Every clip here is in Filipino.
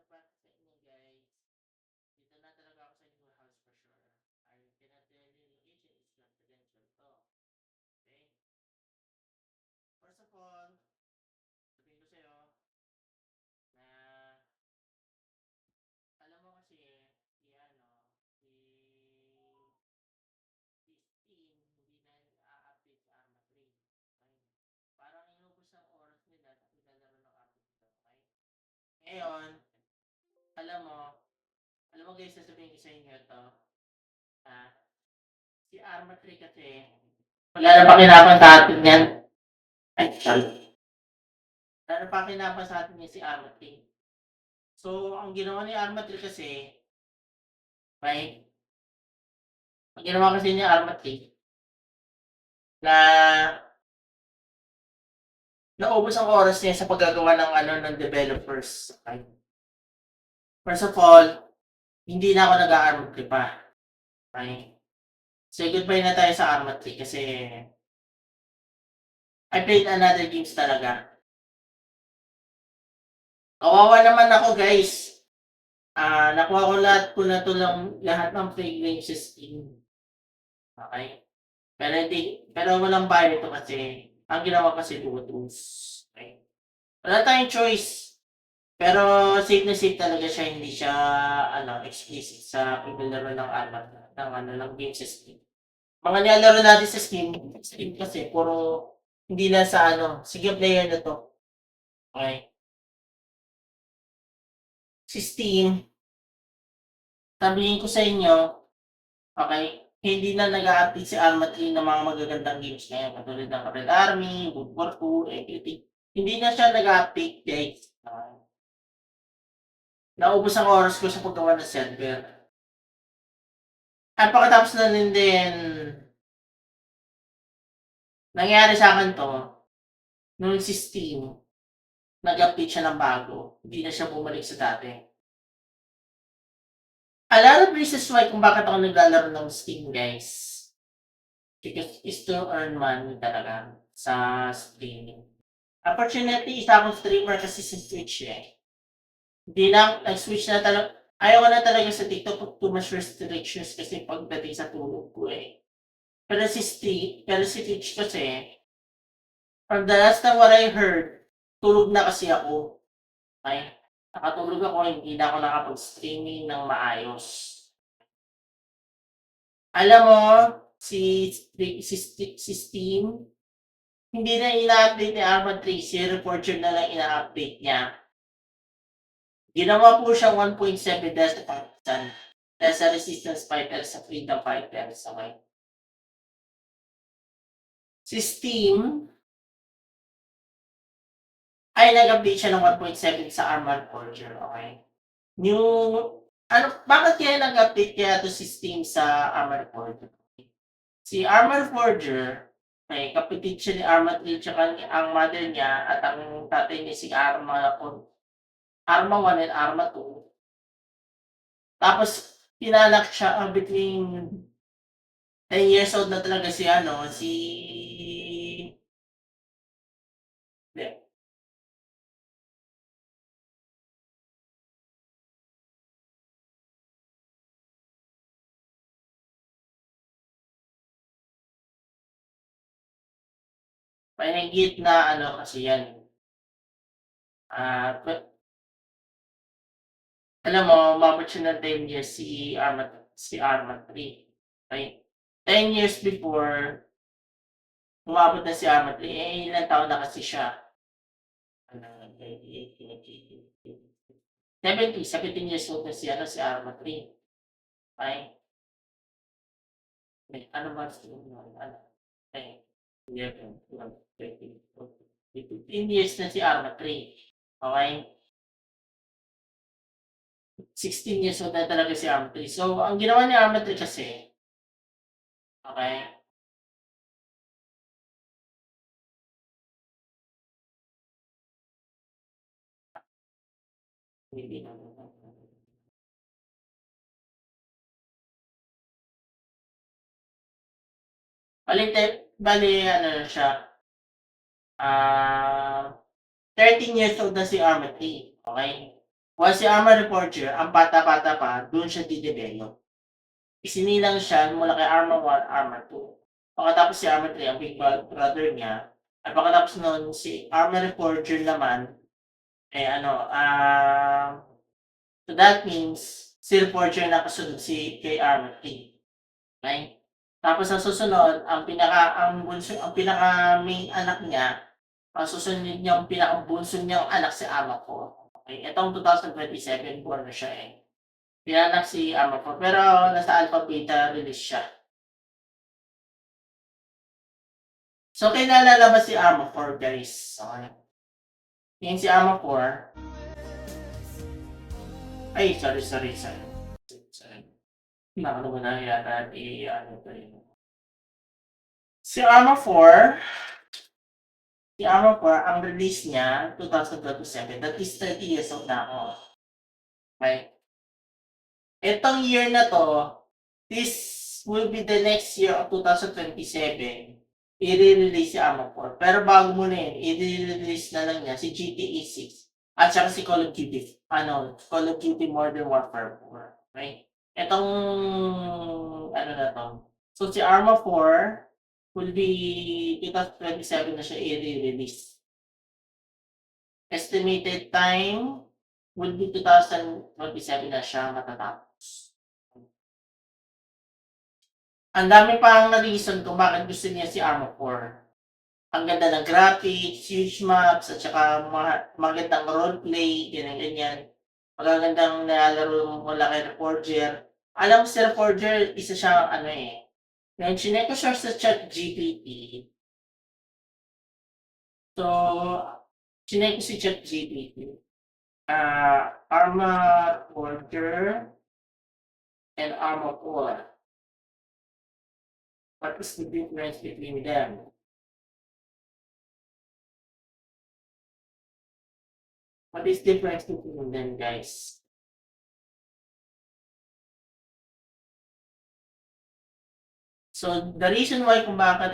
para sa inyo guys. Dito na talaga ako sa new house for sure. I cannot tell you location is confidential to. Okay? First of all, sabihin ko sa'yo na alam mo kasi si si Steam hindi na a-update sa Arma 3. Okay? Parang inubos ang oras nila sa paglalaro ng Arma 3. Okay? Ngayon, alam mo, alam mo guys, sasabihin ko sa inyo to. Ah, si Arma 3 kasi, wala na pakinapan sa atin yan. Ay, sorry. Wala na pakinapan sa atin yan si Arma 3. So, ang ginawa ni Arma 3 kasi, right? Ang ginawa kasi ni Arma 3, na naubos ang oras niya sa paggagawa ng ng developers. Okay? First of all, hindi na ako nag-Arma 3 pa. Okay? Say goodbye na tayo sa Arma 3 kasi I played another games talaga. Kawawa naman ako guys. Nakuha ko lahat ko na to lang lahat ng free games sa Steam. Okay? Pero walang bayad ito kasi ang ginawa kasi Bluetooth. Okay? Wala tayong choice. Pero safe na safe talaga siya, hindi siya explicit sa paglalaro ng ng games sa Steam. Mga nilalaro natin sa Steam kasi puro hindi na sa single player na to. Okay? Si Steam, sabihin ko sa inyo, okay, hindi na nag-a-update si Arma 3 ng mga magagandang games ngayon katulad ng Red Army, World War 2, everything. Hindi na siya nag-a-update guys. Naubos ang oras ko sa paggawa ng server. At pagkatapos na din, nangyari sa akin to, nung si Steam, nag-update siya ng bago. Hindi na siya bumalik sa dati. A lot of reasons why kung bakit ako naglalaro ng Steam guys. Because is to earn money talaga sa streaming. Unfortunately, isa akong streamer kasi sa Twitch eh. Hindi na, nag-switch na talaga. Ayaw ko na talaga sa TikTok pag too much restrictions kasi pagdating sa tulog ko eh. Pero si Twitch kasi, from the last time what I heard, tulog na kasi ako. Okay? Nakatulog ako, hindi na ako nakapag-streaming ng maayos. Alam mo, si Steam, hindi na ina-update ni Arma 3, si Reporter na lang ina-update niya. Ginawa po siyang 1.7 dahil sa partisan, dahil sa resistance fighter, sa freedom fighter. Okay? Si Steam, ay nag-update siya ng 1.7 sa Armored Forger. Okay? Yung, bakit kaya nag-update kaya to si Steam sa Armored Forger? Si Armored Forger, okay, kapatid siya ni Arma 3 tsaka ang mother niya at ang tatay niya si Arma 1 and Arma 2. Tapos, pinanak siya between 10 years old na talaga hindi. Mahigit na kasi yan. Alam mo, umabot siya ng 10 years si Arma 3. Okay? 10 years before, umabot na si Arma 3, ilang taon na kasi siya? 17 years old na si Arma 3. Okay? Ano ba? Okay. 11, 12, 13, 14, 15 years na si Arma 3. Okay? 16 years old na talaga si Arma 3. So, ang ginawa ni Arma 3 kasi, okay? Hindi na. Bali, siya, 13 years old na si Arma 3. Okay? Once si Armor Reforger, ang bata-bata pa, dun siya didevelop. Isinilang siya mula kay Armor 1, Armor 2. Pagkatapos si Armor 3, ang big brother niya, at pagkatapos nun, si Armor Reforger naman, so that means, si Reforger na kasunod si kay Armor 3. Okay? Tapos ang susunod, ang pinaka main anak niya, ang susunod niyang pinakabunso niyang anak si Amako. Okay? Itong 2027, born na siya eh. Pinanak si Amako, pero nasa alpha beta release siya. So, kailan lalabas si Armor guys? Okay. Yan si Armor. Ay, sorry. Nakano mo na yata ano to yun. Si Armor 4, ang release niya, 2027. That is 30 years old na ako. Okay? Itong year na to, this will be the next year of 2027. I-release si Armor 4. Pero bago mo na yun, i-release na lang niya si GTA 6 at saka si Call of Duty, Call of Duty Modern Warfare 4. Okay? Itong, na to. So, si Arma 4 will be 2027 na siya i-release. Estimated time will be 2027 na siya matatapos. Ang dami pang reason kung bakit gusto niya si Arma 4. Ang ganda ng graphics, huge maps, at saka magandang roleplay, ganyan. Magagandang nilalaro mula kay Reforger. Alam mo si Reforger, isa siyang Ngayon, chinek ko siya sa ChatGPT. So, chinek ko si ChatGPT. Arma Reforger and Arma 4. What is the difference between them? What is the difference between them, guys? So, the reason why kung bakit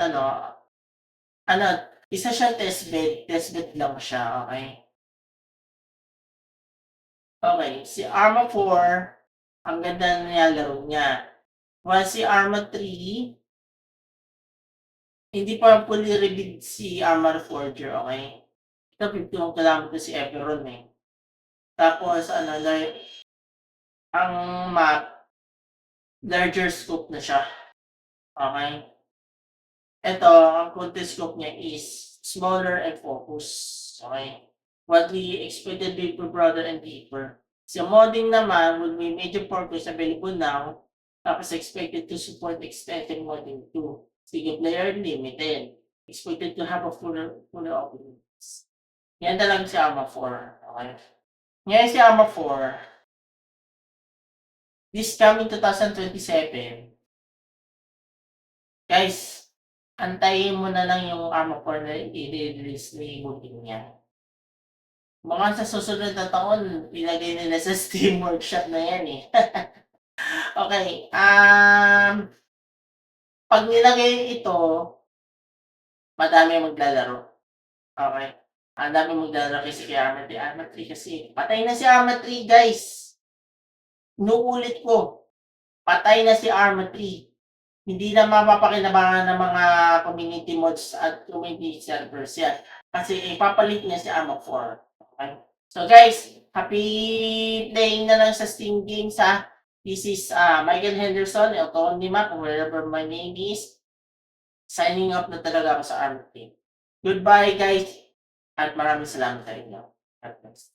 isa siyang testbed lang siya, okay? Okay, si Arma 4, ang ganda na nilalaro niya. While si Arma 3, hindi pa fully revealed si Arma Forger, okay? Ito, 51 kilometers si Eperon eh. Tapos, ang map, larger scope na siya. Okay? Ito, ang content scope niya is smaller and focus. Okay? What we expected Big Brother and Deeper. Sa modding naman will be major purpose available now. Tapos expected to support extended modding too. Single player limited. Expected to have a fuller options. Yan na lang si Arma 4. Okay? Ngayon si Arma 4, this coming 2027, guys, antayin mo na lang yung Arma 4 na i-release ni Buting niya. Baka sa susunod na taon, ilagay nila sa Steam Workshop na yan eh. Okay, pag nilagay ito, madami maglalaro. Okay? Ang dami maglalaro kasi kay Arma 3. Arma 3 kasi, patay na si Arma 3 guys. Inuulit ko, patay na si Arma 3. Hindi na mapapakinabangan ng mga community mods at community servers yan. Kasi ipapalit niya si Arma 4. Okay? So guys, happy playing na lang sa Steam games ha. This is Michael Henderson, Auto Map, wherever my name is. Signing up na talaga ako sa Arma 3. Goodbye guys, at maraming salamat sa inyo. God bless.